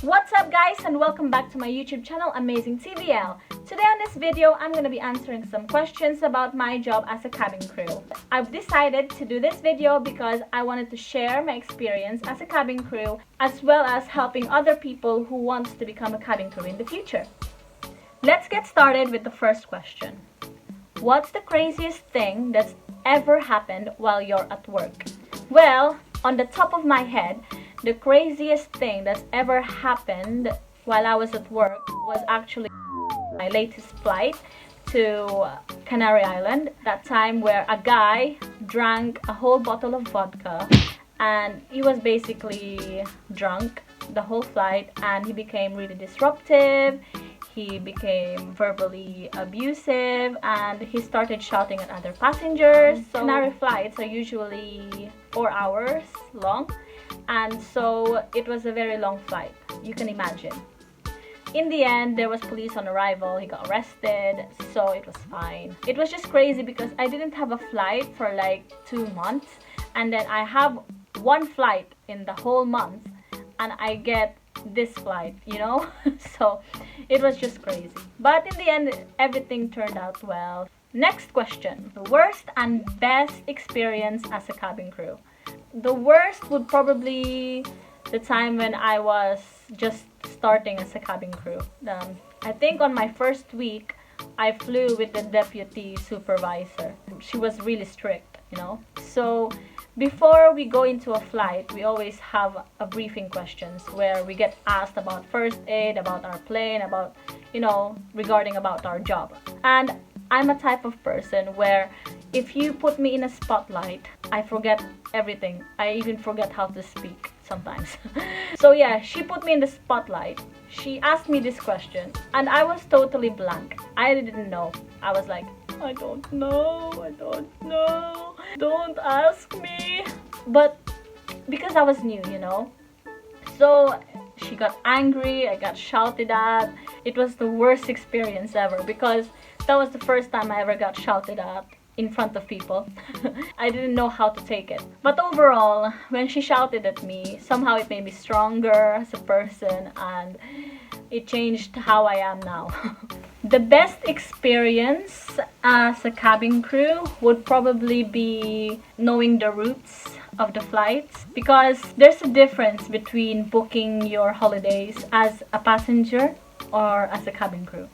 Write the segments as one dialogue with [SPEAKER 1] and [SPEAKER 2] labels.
[SPEAKER 1] What's up guys, and welcome back to my YouTube channel, Amazing TVL. Today on this video, I'm going to be answering some questions about my job as a cabin crew. I've decided to do this video because I wanted to share my experience as a cabin crew as well as helping other people who want to become a cabin crew in the future. Let's get started with the first question. What's the craziest thing that's ever happened while you're at work? Well, on the top of my head, the craziest thing that's ever happened while I was at work was actually my latest flight to Canary Island. That time where a guy drank a whole bottle of vodka and he was basically drunk the whole flight, and he became really disruptive. He became verbally abusive and he started shouting at other passengers. So Canary flights are usually 4 hours long, and so it was a very long flight, you can imagine. In the end, there was police on arrival. He got arrested, so it was fine. It was just crazy because I didn't have a flight for like 2 months, and then I have one flight in the whole month and I get this flight, you know. So it was just crazy, but in the end everything turned out well. Next question. The worst and best experience as a cabin crew. The worst would probably the time when I was just starting as a cabin crew. I think on my first week I flew with the deputy supervisor. She was really strict, you know. So before we go into a flight, we always have a briefing questions where we get asked about first aid, about our plane, about, you know, regarding about our job. And I'm a type of person where if you put me in a spotlight, I forget everything. I even forget how to speak sometimes. So yeah, she put me in the spotlight. She asked me this question and I was totally blank. I didn't know. I was like, I don't know, don't ask me. But because I was new, you know, so she got angry, I got shouted at. It was the worst experience ever because that was the first time I ever got shouted at in front of people. I didn't know how to take it. But overall, when she shouted at me, somehow it made me stronger as a person and it changed how I am now. The best experience as a cabin crew would probably be knowing the routes of the flights, because there's a difference between booking your holidays as a passenger or as a cabin crew.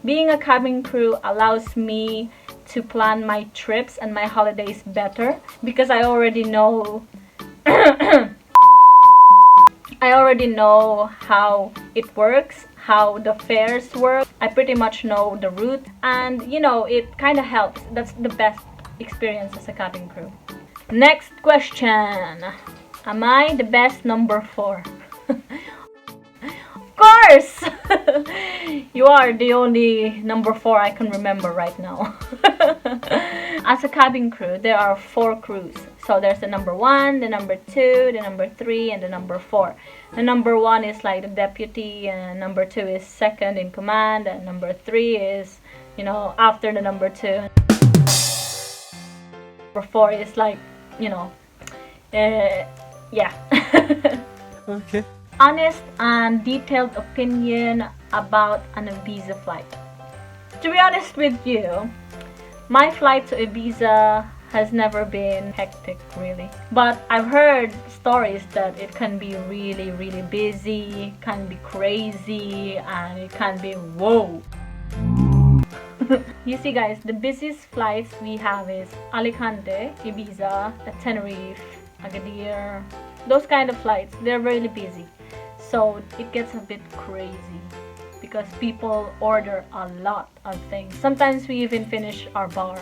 [SPEAKER 1] Being a cabin crew allows me to plan my trips and my holidays better because I already know I already know how it works, how the fares work. I pretty much know the route, and you know, it kind of helps. That's the best experience as a cabin crew. Next question. Am I the best number 4? Of course! You are the only number 4 I can remember right now. As a cabin crew, there are 4 crews. So there's the number 1, the number 2, the number 3, and the number 4. The number 1 is like the deputy, and number 2 is second in command, and number 3 is, you know, after the number 2. Number 4 is like, you know, yeah.
[SPEAKER 2] Okay.
[SPEAKER 1] Honest and detailed opinion about an Ibiza flight. To be honest with you, my flight to Ibiza has never been hectic really, but I've heard stories that it can be really busy, can be crazy, and it can be whoa. You see guys, the busiest flights we have is Alicante, Ibiza, Tenerife, Agadir. Those kind of flights, they're really busy, so it gets a bit crazy because people order a lot of things. Sometimes we even finish our bar.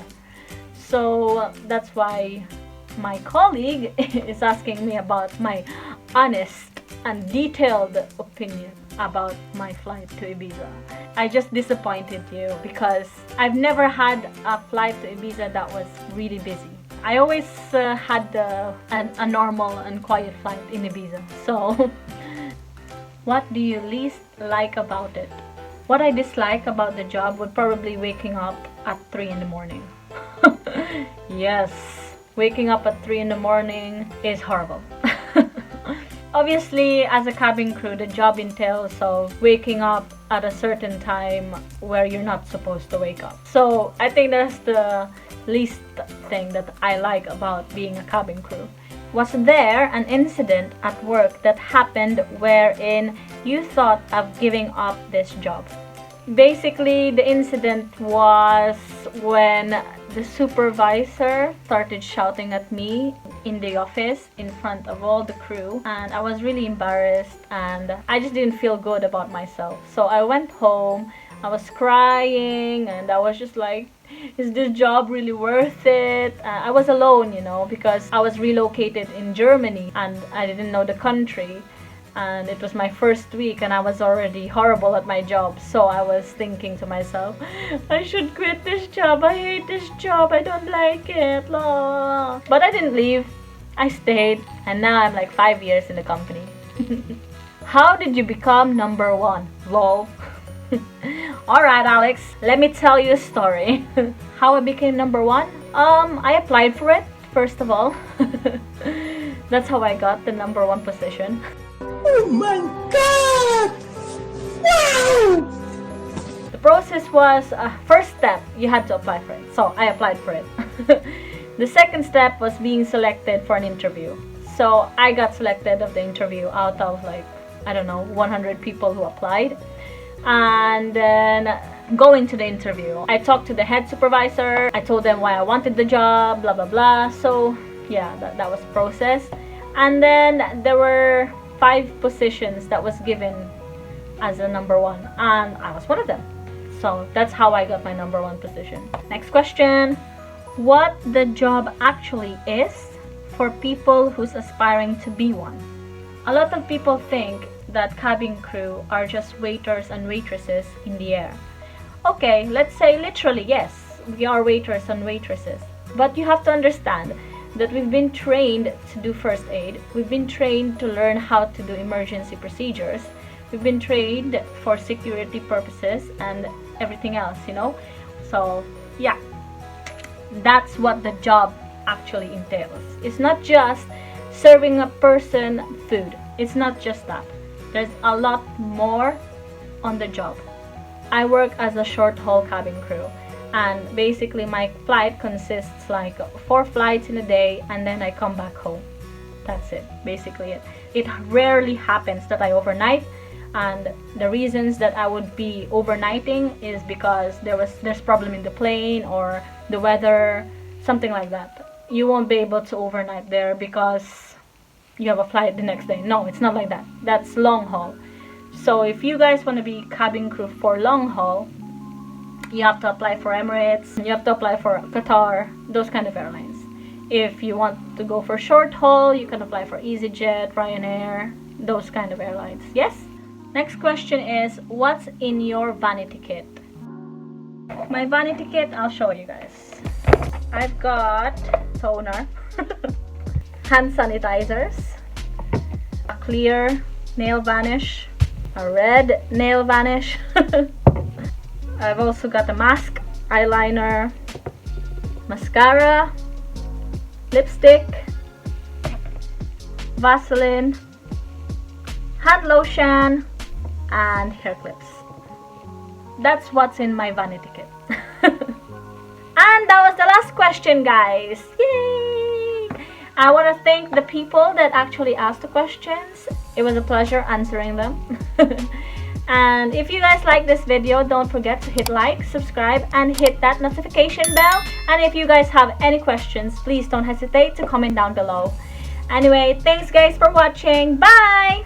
[SPEAKER 1] So that's why my colleague is asking me about my honest and detailed opinion about my flight to Ibiza. I just disappointed you because I've never had a flight to Ibiza that was really busy. I always had a normal and quiet flight in Ibiza. So what do you least like about it? What I dislike about the job would probably waking up at 3 in the morning. Yes, waking up at 3 in the morning is horrible. Obviously, as a cabin crew, the job entails of waking up at a certain time where you're not supposed to wake up. So I think that's the least thing that I like about being a cabin crew. Was there an incident at work that happened wherein you thought of giving up this job? Basically, the incident was when the supervisor started shouting at me in the office in front of all the crew, and I was really embarrassed and I just didn't feel good about myself. So I went home, I was crying, and I was just like, is this job really worth it? I was alone, you know, because I was relocated in Germany and I didn't know the country. And it was my first week and I was already horrible at my job. So I was thinking to myself, I should quit this job. I hate this job. I don't like it. Blah. But I didn't leave. I stayed. And now I'm like 5 years in the company. How did you become number one? Lol. Alright, Alex, let me tell you a story. How I became number one? I applied for it, first of all. That's how I got the number one position.
[SPEAKER 2] Oh my god! Wow!
[SPEAKER 1] The process was, first step, you had to apply for it. So I applied for it. The second step was being selected for an interview. So I got selected of the interview out of like, I don't know, 100 people who applied. And then going to the interview, I talked to the head supervisor. I told them why I wanted the job, blah blah blah. So yeah, that was the process. And then there were 5 positions that was given as a number one, and I was one of them. So that's how I got my number one position. Next question. What the job actually is for people who's aspiring to be one? A lot of people think that cabin crew are just waiters and waitresses in the air. Okay, let's say literally yes, we are waiters and waitresses. But you have to understand that we've been trained to do first aid. We've been trained to learn how to do emergency procedures. We've been trained for security purposes and everything else, you know. So yeah, that's what the job actually entails. It's not just serving a person food. It's not just that. There's a lot more on the job. I work as a short haul cabin crew, and basically my flight consists like 4 flights in a day, and then I come back home. That's it, basically it. It rarely happens that I overnight, and the reasons that I would be overnighting is because there's problem in the plane or the weather, something like that. You won't be able to overnight there because you have a flight the next day. No, it's not like that. That's long haul. So if you guys want to be cabin crew for long haul, you have to apply for Emirates, you have to apply for Qatar, those kind of airlines. If you want to go for short haul, you can apply for EasyJet, Ryanair, those kind of airlines. Yes? Next question is, what's in your vanity kit? My vanity kit, I'll show you guys. I've got toner, hand sanitizers, a clear nail varnish, a red nail varnish. I've also got a mask, eyeliner, mascara, lipstick, Vaseline, hand lotion, and hair clips. That's what's in my vanity kit. And that was the last question, guys. Yay! I want to thank the people that actually asked the questions. It was a pleasure answering them. And if you guys like this video, don't forget to hit like, subscribe, and hit that notification bell. And if you guys have any questions, please don't hesitate to comment down below. Anyway, thanks guys for watching. Bye!